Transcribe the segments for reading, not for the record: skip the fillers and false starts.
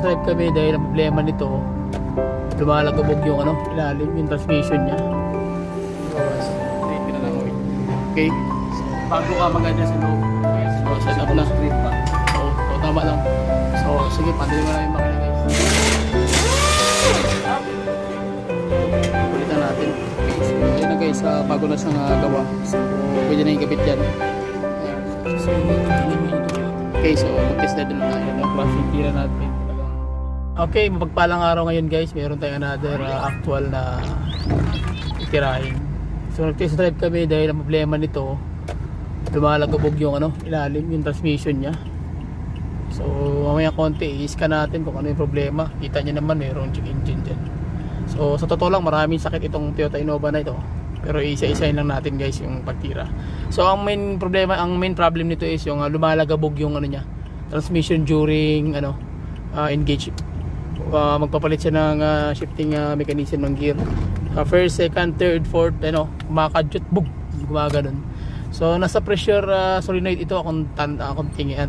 drive kami dahil ang problema nito, lumalagabog yung ilalim, yung transmission niya. Okay, so, bago ka mag-adjust sa loob, so set up na. So tama lang. So sige, pandali mo na yung makina guys. Palitan natin. So yun na guys, bago na siyang gawa. So pwede na yung gabit yan. Okay, so mag-test na din tayo ng traffic tira natin. Okay, mapagpalang araw ngayon guys. Meron tayong another actual na itirahin. So nag-test drive kami dahil ang problema nito, lumalagabog yung ilalim, yung transmission niya. So mamaya konti i-scan natin kung ano yung problema. Kita niyo naman mayroong check engine dyan. So sa totoo lang maraming sakit itong Toyota Innova na ito, pero isa-isahin lang natin guys yung pagtira. So ang main problem nito is yung lumalagabog yung niya, transmission during engage. Magpapalit siya ng shifting mechanism ng gear. First, second, third, fourth, kumakadyot, bug, gumaganon. So nasa pressure solenoid ito akong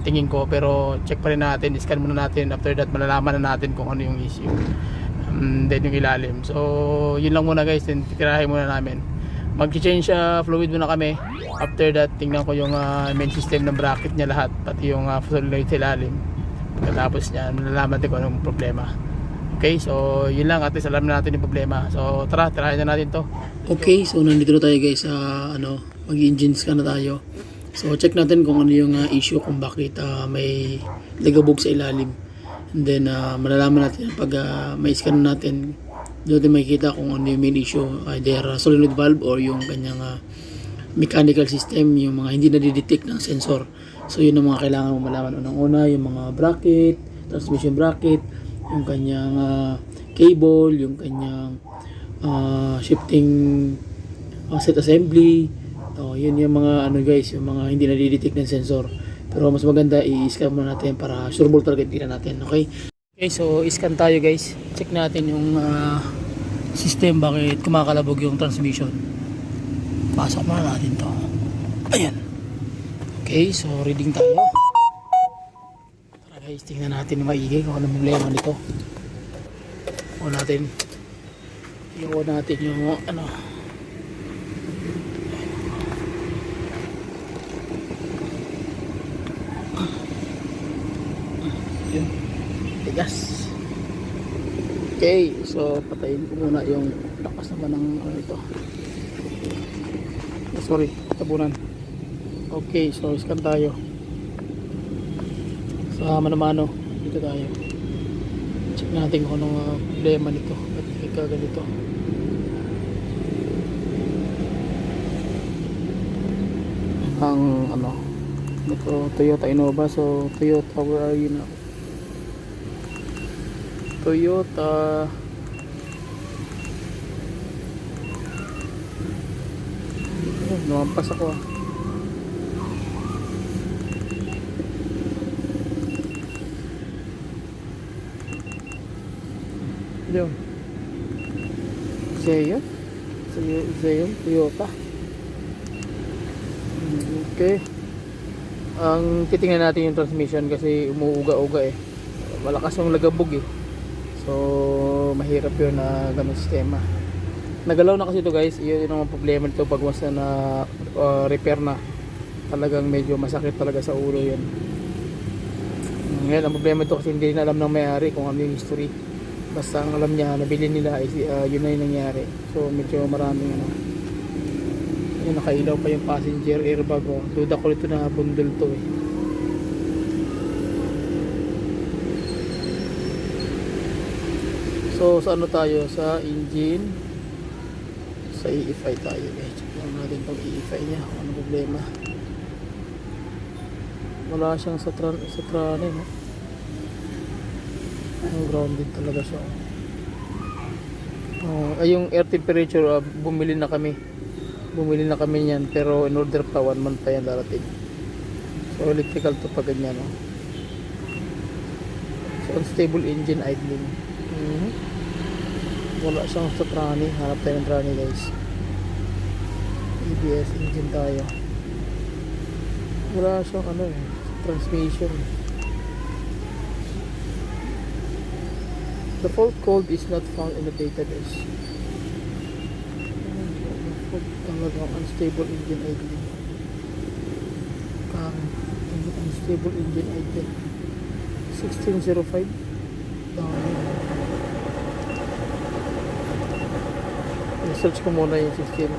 tingin ko, pero check pa rin natin, scan muna natin. After that malalaman na natin kung ano yung issue. Then yung ilalim. So yun lang muna guys, then titirahin muna namin. Mag-change fluid muna kami. After that tingnan ko yung main system ng bracket niya lahat, pati yung solenoid sa ilalim. Pagkatapos niyan malalaman natin kung anong problema. Okay, so yun lang, at least alam na natin yung problema. So tara, tirahin na natin to. Okay, so nandito na tayo guys sa mag-engine scan na tayo. So check natin kung ano yung issue, kung bakit may nagabog sa ilalim. And then malalaman natin pag may scan natin, doon natin makikita kung ano yung main issue, either solenoid valve or yung kanyang mechanical system, yung mga hindi na-detect ng sensor. So yun ang mga kailangan mo malaman. Unang-una yung mga bracket, transmission bracket, yung kanyang cable, yung kanyang shifting set assembly. Yun yung mga guys, yung mga hindi na-detect ng sensor. Pero mas maganda i-scan muna natin para sure ball talaga tira natin. Okay? Okay, so i-scan tayo guys. Check natin yung system, bakit kumakalabog yung transmission. Pasok muna natin to. Ayan. Okay, so reading tayo. Tara guys, tingnan natin yung maigi kung ano problema nito. O natin yung yun, tigas. Okay, so patayin ko muna yung lakas naman ng ito. Sorry, tabunan. Okay, so scan tayo sa mano-mano. Dito tayo, check natin kung anong problema nito, ba't ganito. Ang ito Toyota Innova. So Toyota, where are you now? Toyota lumampas ako yun. Zeon Toyota. Okay, ang titingnan natin yung transmission kasi umuuga-uga malakas yung lagabog so mahirap yun na ganun sistema. Nagalaw na kasi ito guys. Yun yung problema nito pag once na repair na, talagang medyo masakit talaga sa ulo yun. Ngayon ang problema ito kasi hindi na alam ng may-ari kung ano yung history. Basta ang alam niya, nabili nila yun na yung nangyari. So medyo maraming yun, nakailaw pa yung passenger airbag. Duda ko ito na bundle to So sa tayo? Sa engine, sa EFI tayo guys. Check lang natin itong EFI nya kung ano problema. Wala siyang sa trane grounded talaga siya. Yung air temperature, bumili na kami niyan, pero in order pa 1 month pa yan darating. So electrical to pag ganyan So unstable engine idling. Wala siyang sa trani. Hanap tayo ng trani guys. EBS engine tayo. Wala siyang transmission. The fault code is not found in the database. Talagang unstable engine idling. Current unstable engine idling. 1605. Search ko muna yung 1605.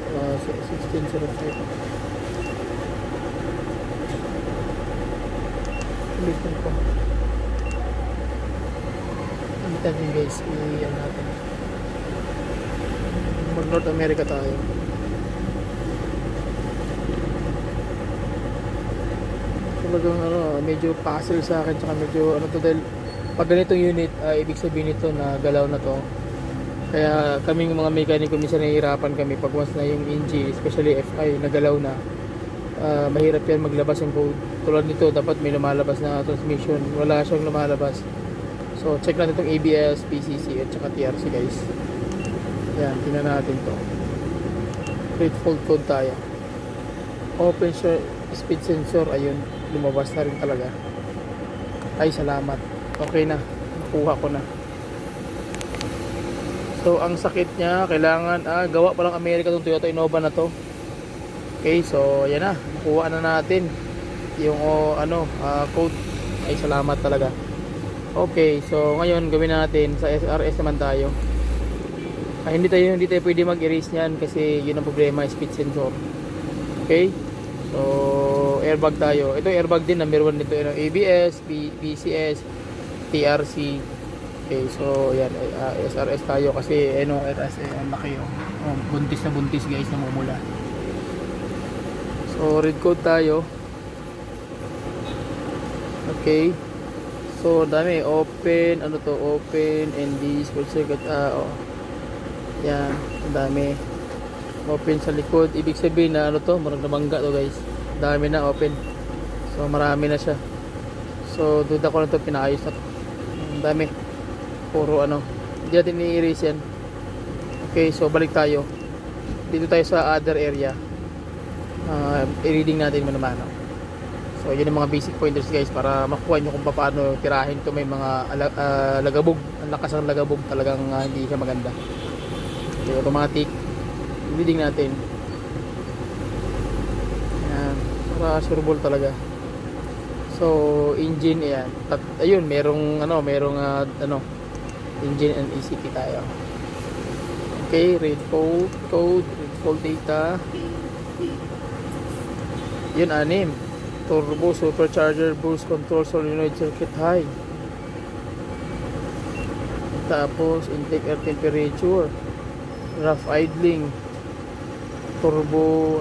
Ulitin ko. Ulitin din guys, i-yan natin. Mag North America tayo. Talagang medyo puzzle sa akin, tsaka medyo to, dahil pag ganitong unit, ibig sabihin nito na galaw na to. Kaya kaming mga mekaniko minsan nahihirapan kami pag once na yung engine, especially FI, nagalaw na. Mahirap yan maglabas ng code. Tulad nito, dapat may lumalabas na transmission. Wala siyang lumalabas. So, check natin itong ABS, PCC, at saka TRC guys. Yan, tingnan natin to. Create fault code tayo. Open speed sensor, ayun, lumabas na rin talaga. Ay, salamat. Okay na, nakuha ko na. So, ang sakit niya, kailangan, gawa pa lang Amerika itong Toyota Innova na to. Okay, so, yan na. Nakuha na natin yung, code. Ay, salamat talaga. Okay, so, ngayon, gawin natin, sa SRS naman tayo. Hindi tayo pwede mag-erase niyan kasi yun ang problema, speed sensor. Okay, so, airbag tayo. Ito, airbag din, number 1 nito, ABS, BCS, TRC. Okay, so yan, SRS tayo kasi RS ang laki buntis na buntis guys, namumula. So read code tayo. Okay, so dami, open, open ND full circuit, yan, ang dami open sa likod, ibig sabihin na marang nabangga to guys, dami na open, so marami na siya. So duda ko na to, pinaayos na to, ang dami, puro hindi natin i-erase yan. Okay, so balik tayo dito tayo sa other area. I-reading natin muna. So yun yung mga basic pointers guys, para makuha nyo kung paano tirahin to. May mga lagabog, ang lakas ng lagabog talagang, hindi siya maganda. Okay, automatic reading natin. Ayan, para sureball talaga. So engine, ayan, ayun, merong engine and ECP tayo. Okay, read fault code, read fault data. Yun, 6. Turbo, supercharger, boost control, solenoid circuit high. Tapos intake air temperature, rough idling, turbo,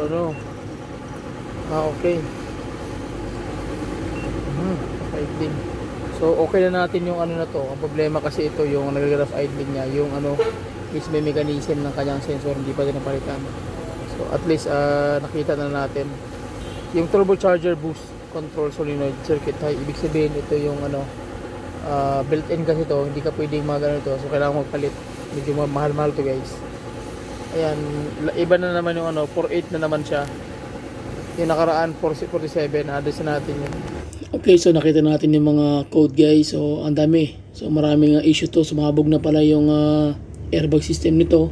okay. Rough idling. So okay na natin yung na to. Ang problema kasi ito, yung nag-rough idling niya, yung is may mechanism ng kanyang sensor, hindi pa din napalitan. So at least nakita na natin yung turbocharger, boost control, solenoid circuit high. Ibig sabihin ito yung built-in kasi to, hindi ka pwedeng magano to, so kailangan magpalit. Medyo mahal-mahal to guys. Ayan, iba na naman yung 48 na naman siya. Yung nakaraan 47, address na natin yun. Okay, so nakita natin yung mga code guys. So ang dami. So maraming issue to. Sumabog na pala yung airbag system nito.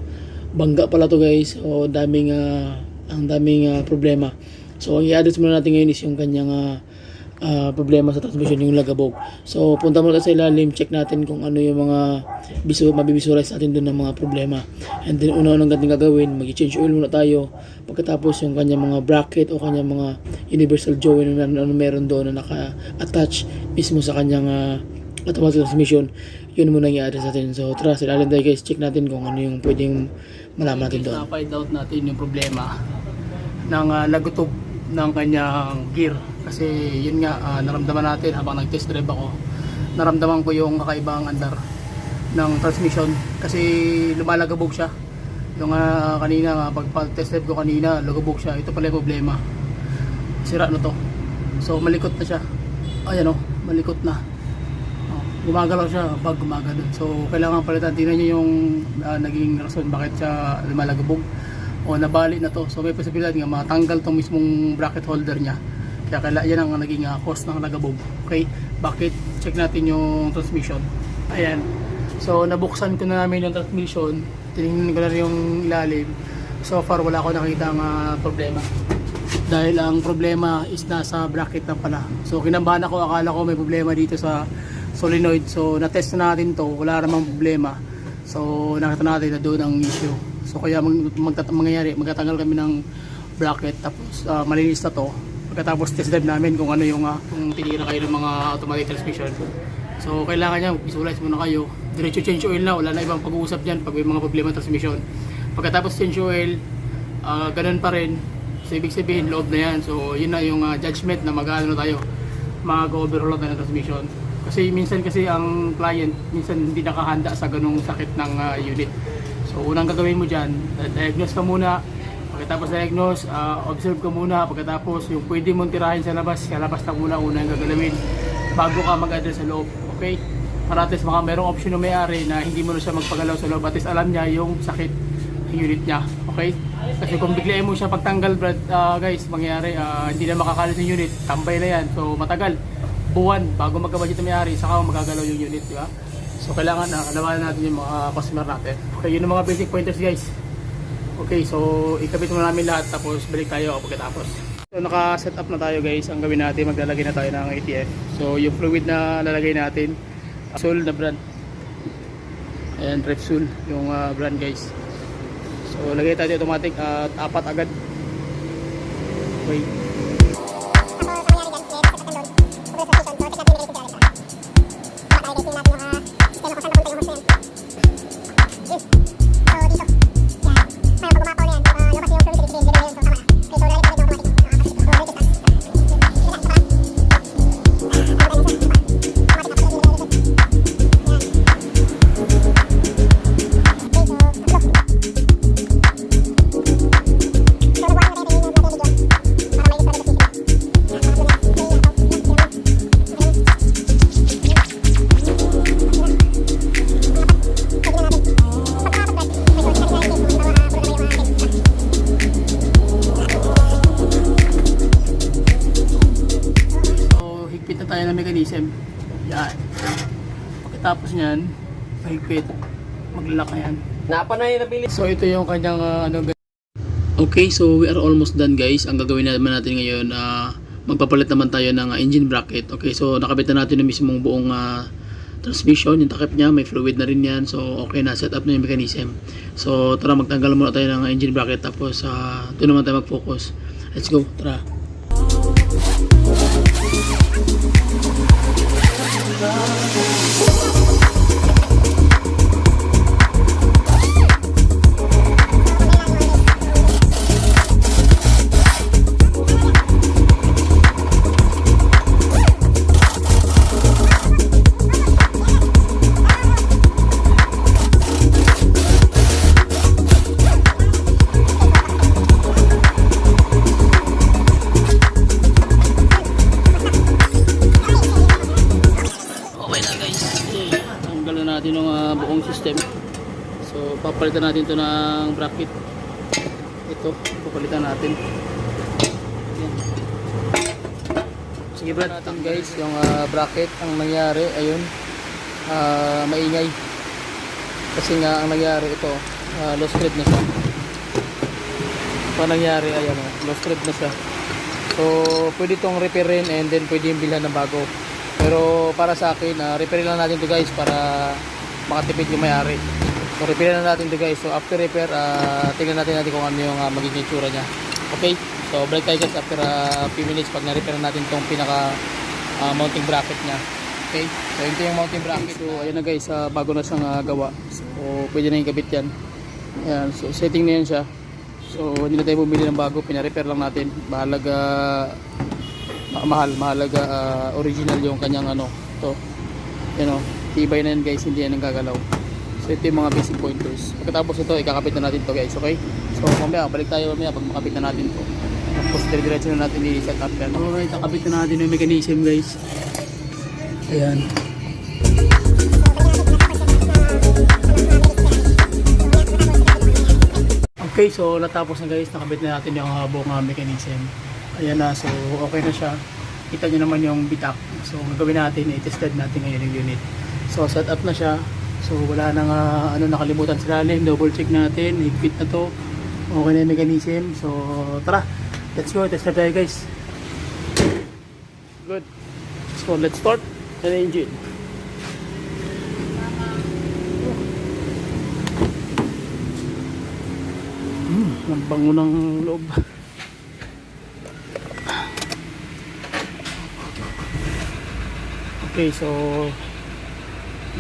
Bangga pala to guys. So ang daming problema. So ang i-address muna natin ngayon is yung kanyang problema sa transmission, yung lagabog. So punta muna sa ilalim, check natin kung ano yung mga mabibisualize natin doon ng mga problema. And then unang natin gagawin, mag-change oil muna tayo. Pagkatapos yung kanyang mga bracket o kanyang mga universal joint na meron doon na naka-attach mismo sa kanyang automatic transmission, yun muna yung i-address natin. So tara, sa ilalim tayo guys, check natin kung ano yung pwedeng malaman natin doon. Na-find out natin yung problema ng lagutob ng kanyang gear. Kasi yun nga, naramdaman natin habang nag-test drive ako, naramdaman ko yung kakaibang andar ng transmission kasi lumalagabog siya. Yung kanina, pag-test drive ko kanina, lagabog siya. Ito pala yung problema, sira na to. So malikot na siya, ayan malikot na, gumagalaw siya, bag gumagalaw. So kailangan palitan. Tingnan nyo yung naging rason bakit siya lumalagabog o nabali na to. So may posibilidad nga matanggal tong mismong bracket holder niya. Kaya yan ang naging cause ng lagabog. Okay, bakit? Check natin yung transmission. Ayan. So nabuksan ko na namin yung transmission, tinignan ko na rin yung ilalim. So far wala ko nakita problema. Dahil ang problema is nasa bracket na pala. So kinabahan ako, akala ko may problema dito sa solenoid. So na-test na natin to, wala namang problema. So nakita natin na doon ang issue. So kaya magtatanggal kami ng bracket, tapos malinis na to. Pagkatapos test drive namin kung ano yung kung tinira kayo ng mga automatic transmission. So kailangan niya visualize muna kayo. Diretso change oil na, wala na ibang pag-uusap diyan pag may mga problema ng transmission. Pagkatapos change oil, ganun pa rin. So ibig sabihin loob na yan. So yun na yung judgment na mag-ano tayo, mag-overhaul tayo ng transmission. Kasi minsan ang client minsan hindi nakahanda sa ganung sakit ng unit. So unang gagawin mo diyan, diagnose ka muna. Pagkatapos diagnose, observe ka muna. Pagkatapos yung pwede mong tirahin sa labas na muna unang gagalawin bago ka mag-address sa loob. Okay? Para at least merong option ng may-ari na hindi mo na siya magpagalaw sa loob. At least alam niya yung sakit ng unit niya. Okay? Kasi kung biglayin mo siya pagtanggal, guys, mangyayari hindi na makakalit yung unit. Tambay na yan. So matagal. Buwan bago magkabudget ng may-ari, saka magagalaw yung unit. Diba? So kailangan alawanan natin yung mga customer natin. Okay, yun ang mga basic pointers, guys. Okay, so ikabit mo namin lahat tapos balik tayo pagkatapos. So naka-set up na tayo, guys. Ang gawin natin, maglalagay na tayo ng ATF. So yung fluid na lalagay natin, Repsol na brand. Ayan, Repsol yung brand, guys. So lagay tayo automatic at 4 agad. Okay. Mechanism. Yan. Pagkatapos niyan, mahigpit, maglalak na yan. Napanay na bilis. So ito yung kanyang Okay, so we are almost done, guys. Ang gagawin naman natin ngayon, magpapalit naman tayo ng engine bracket. Okay, so nakabit na natin yung mismong buong transmission, yung takip niya, may fluid na rin yan. So okay na, set up na yung mechanism. So tara, magtanggal muna tayo ng engine bracket, tapos doon naman tayo mag-focus. Let's go, tara. Natin ng buong system. So papalitan natin to ng bracket. Ito, papalitan natin. Yan. Sige, brad natin, guys, yung bracket. Ang nangyari ayun, maingay. Kasi nga ang nangyari ito, low thread na siya. Ang nangyari ayan, low thread na siya. So pwede itong repairin and then pwede yung bilhan ng bago. Pero para sa akin, repair lang natin to, guys, para makatipid yung may-ari. So repair na natin to, guys. So after repair, tingnan natin kung ano yung magiging itsura niya. Okay, so break tayo, guys, after a few minutes pag na-repair natin tong pinaka mounting bracket niya. Okay, so ito yung mounting bracket. So ayun na, guys, bago na siyang gawa. So pwede na yung kabit yan. Ayan, so setting na yan siya. So hindi na tayo bumili ng bago, pina-repair lang natin. Mahalaga original yung kanyang to, tibay na yan, guys, hindi yan nagagalaw. So ito yung mga basic pointers. Pagkatapos ito, ikakabit na natin to, guys. Okay, so mamaya balik tayo pag makabit na natin to, tapos diretso na natin i-set up yan. Alright, nakabit na natin yung mechanism, guys. Ayan. Okay, so natapos na, guys, nakabit na natin yung buong mechanism. Ayan na, so okay na siya. Kita nyo naman yung bitak. So gagawin natin, i-test drive natin ngayon yung unit. So set up na siya. So wala nang nakalimutan sa lalim. Double check natin, higpit na to, okay na yung mechanism. So tara, let's go, test na tayo guys. Good. So let's start the engine. Ang bango ng loob. Okay, so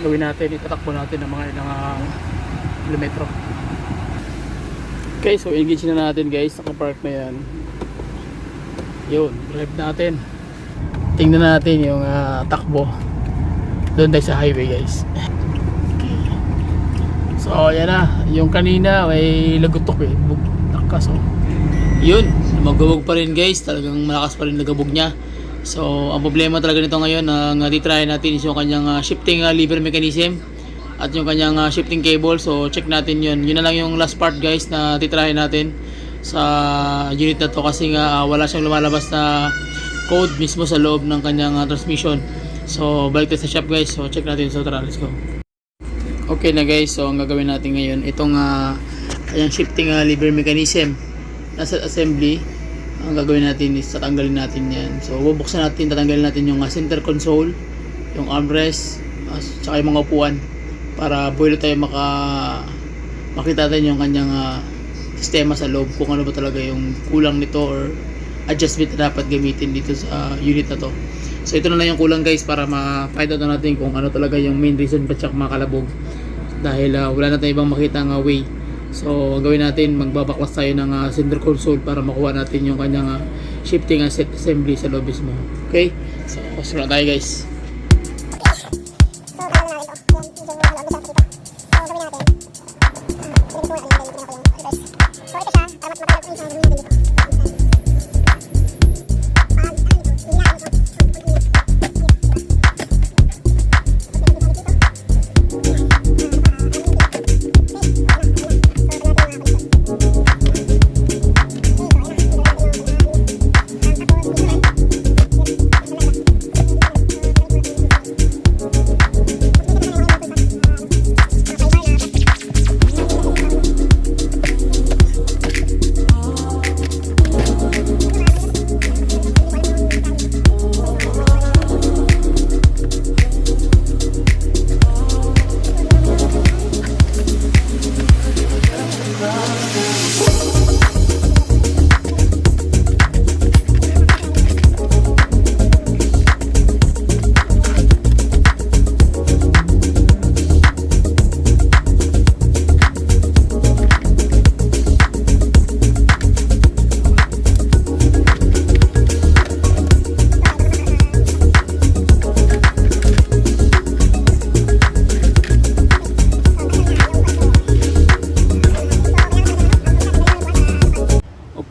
gawin natin, itatakbo natin ng mga ilang kilometro. Okay, so engage na natin guys. Naka-park na yan. Yun, drive natin. Tingnan natin yung takbo doon tayo sa highway guys. Okay. So yan na, yung kanina may lagutok lakas oh. Yun, magabog pa rin guys. Talagang malakas pa rin nagabog niya. So ang problema talaga nito ngayon, ang titry natin is yung kanyang shifting lever mechanism at yung kanyang shifting cable. So check natin yun. Yun na lang yung last part guys na titry natin sa unit na to, kasi nga wala siyang lumalabas na code mismo sa loob ng kanyang transmission. So balik tayo sa shop guys. So check natin. So tara, let's go. Okay na guys, so ang gagawin natin ngayon, itong yung shifting lever mechanism nasa assembly. Ang gagawin natin is tatanggalin natin yan. So bubuksan natin, tatanggalin natin yung center console, yung armrest, tsaka yung mga upuan, para buwelo tayo makita natin yung kanyang sistema sa loob, kung ano ba talaga yung kulang nito or adjustment na dapat gamitin dito sa unit na to. So ito na lang yung kulang guys, para ma-find out natin kung ano talaga yung main reason ba't siya makalabog, dahil wala na tayong ibang makita ng way. So ang gawin natin, magbabaklas tayo ng center console para makuha natin yung kanyang shifting set assembly sa loob mismo. Okay, so sunod tayo guys.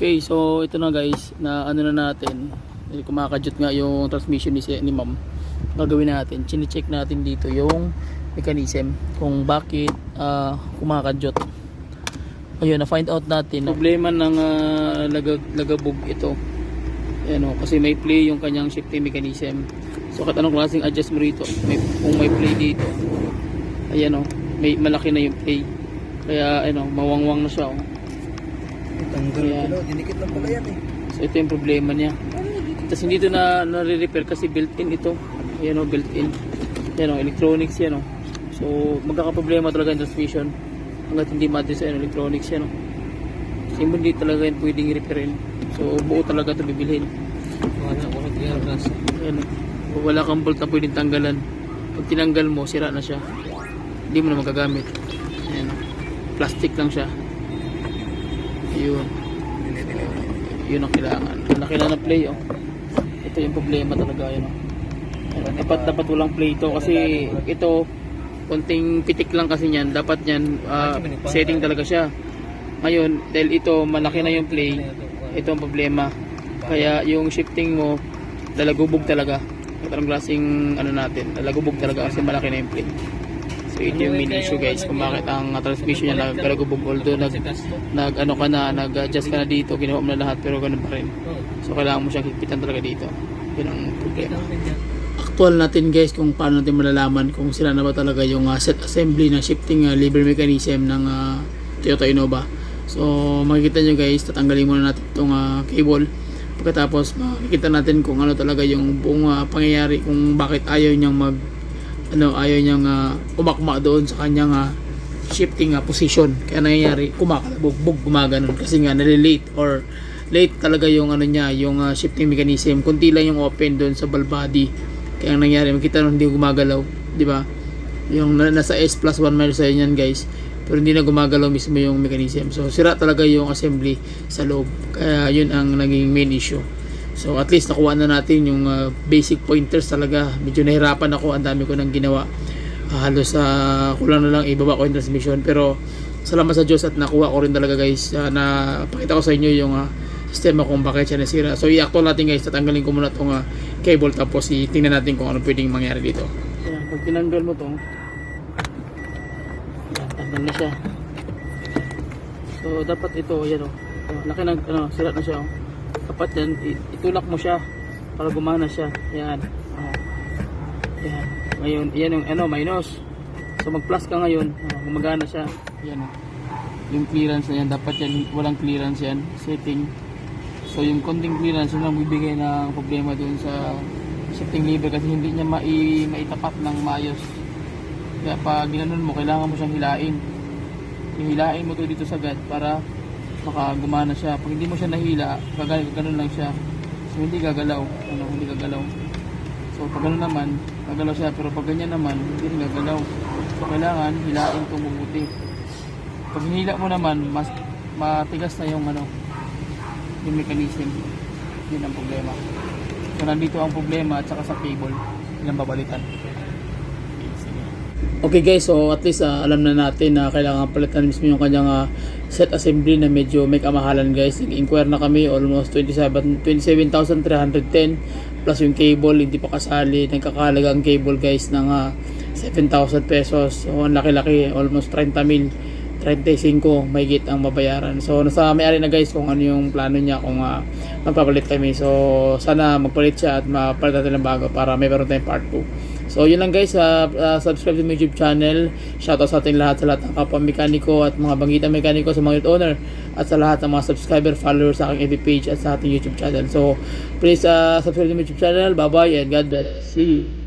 Okay, so ito na guys, na ano na natin, kumakadyot nga yung transmission ni ma'am. Gagawin natin, chine-check natin dito yung mechanism kung bakit kumakadyot. Ayun, na-find out natin problema ng lagabog ito. Ayan, kasi may play yung kanyang shifting mechanism. So kahit anong klaseng adjust mo rito, kung may play dito, ayan may malaki na yung play. Kaya mawangwang na siya Tanggal, dinikit lang pala yan eh. So ito yung problema niya. Tapos hindi ito nare-repair kasi built-in ito. Ayan built-in. Ayan electronics yan So magkakaproblema talaga yung transmission hanggat hindi ma-address sa electronics yan Kasi hindi talaga yan pwedeng i-repairin. So buo talaga ito bibilhin. Wala kang bolt na pwedeng tanggalan. Pag tinanggal mo, sira na siya. Hindi mo na magagamit. Ayan plastic lang siya. Yun ang kailangan. Malaki na play Ito yung problema talaga dapat walang play ito, kasi ito konting pitik lang kasi niyan. Dapat niyan setting talaga siya. Ngayon dahil ito malaki na yung play, ito ang problema. Kaya yung shifting mo lalagubog talaga. Ito ang klaseng natin, lalagubog talaga kasi malaki na yung play. So ito yung main issue guys, kung bakit ang transmission niya nagkalagubog. Although nag-adjust ka na dito, ginawa mo na lahat, pero ganun pa rin. So kailangan mo siyang higpitan talaga dito. Yun ang problema. actual natin guys kung paano natin malalaman kung sila na ba talaga yung set assembly ng shifting lever mechanism ng Toyota Innova. So makikita nyo guys, tatanggalin muna natin itong cable. Pagkatapos makikita natin kung ano talaga yung buong pangyayari, kung bakit ayaw niyang umakma doon sa kanyang shifting position. Kaya nangyayari kumakalabog, gumaganon kasi nga nalilate or late talaga yung yung shifting mechanism. Kunti lang yung open doon sa ball body. Kaya ang nangyari, makita nung hindi gumagalaw, di ba? Yung nasa S+1 miles sa yan guys, pero hindi na gumagalaw mismo yung mechanism. So sira talaga yung assembly sa loob. Kaya yun ang naging main issue. So at least nakuha na natin yung basic pointers talaga. Medyo nahirapan ako, ang dami ko nang ginawa. Halos kulang na lang ibaba ko yung transmission, pero salamat sa Diyos at nakuha ko rin talaga guys, na pakita ko sa inyo yung sistema kung bakit siya nasira. So i-actual natin guys, tatanggalin ko muna itong cable, tapos tingnan natin kung ano pwedeng mangyari dito. Ayan, pag tinanggal mo itong tanggal na siya. So dapat ito, yan laki ng sira na siya. Dapat yan, itulak mo siya para gumana siya. Yan. Yan. Ngayon, yan yung minus. So mag plus ka ngayon, gumagana siya. Yan yung clearance na yan, dapat yan walang clearance yan, setting. So yung konting clearance yun ang bibigay ng problema dun sa shifting lever, kasi hindi niya maitapat ng maayos. Kaya pag ginanon mo, kailangan mo siyang hilain. Hilain mo to dito sa gad para makagumana siya. Pag hindi mo siya nahila, gano'n lang siya. So hindi gagalaw. Hindi gagalaw. So pag gano'n naman, gagalaw siya. Pero pag ganyan naman, hindi rin gagalaw. So kailangan hilain itong mabuti. Pag hinila mo naman, mas matigas na yung yung mechanism. Yun ang problema. So nandito ang problema at saka sa cable, ilang babalitan. Okay guys, so at least alam na natin na kailangan palitan mismo yung kanyang set assembly na medyo may kamahalan guys. Nag-inquire na kami, almost 27,310 plus yung cable, hindi pa kasali. Nagkakalaga ang cable guys ng 7,000 pesos. So ang laki-laki, almost 30,000. 35 mahigit ang mabayaran. So nasa may-ari na guys kung ano yung plano niya, kung magpapalit kami. So sana magpalit siya at mapalit natin ng bago para may meron tayong part 2. So yun lang guys, subscribe to my YouTube channel. Shoutout sa ating lahat, sa lahat ng kapwa mekaniko at mga bangitang mekaniko, sa mga unit owner at sa lahat ng mga subscriber, followers sa aking FB page at sa ating YouTube channel. So please subscribe to my YouTube channel. Bye bye and God bless. See you.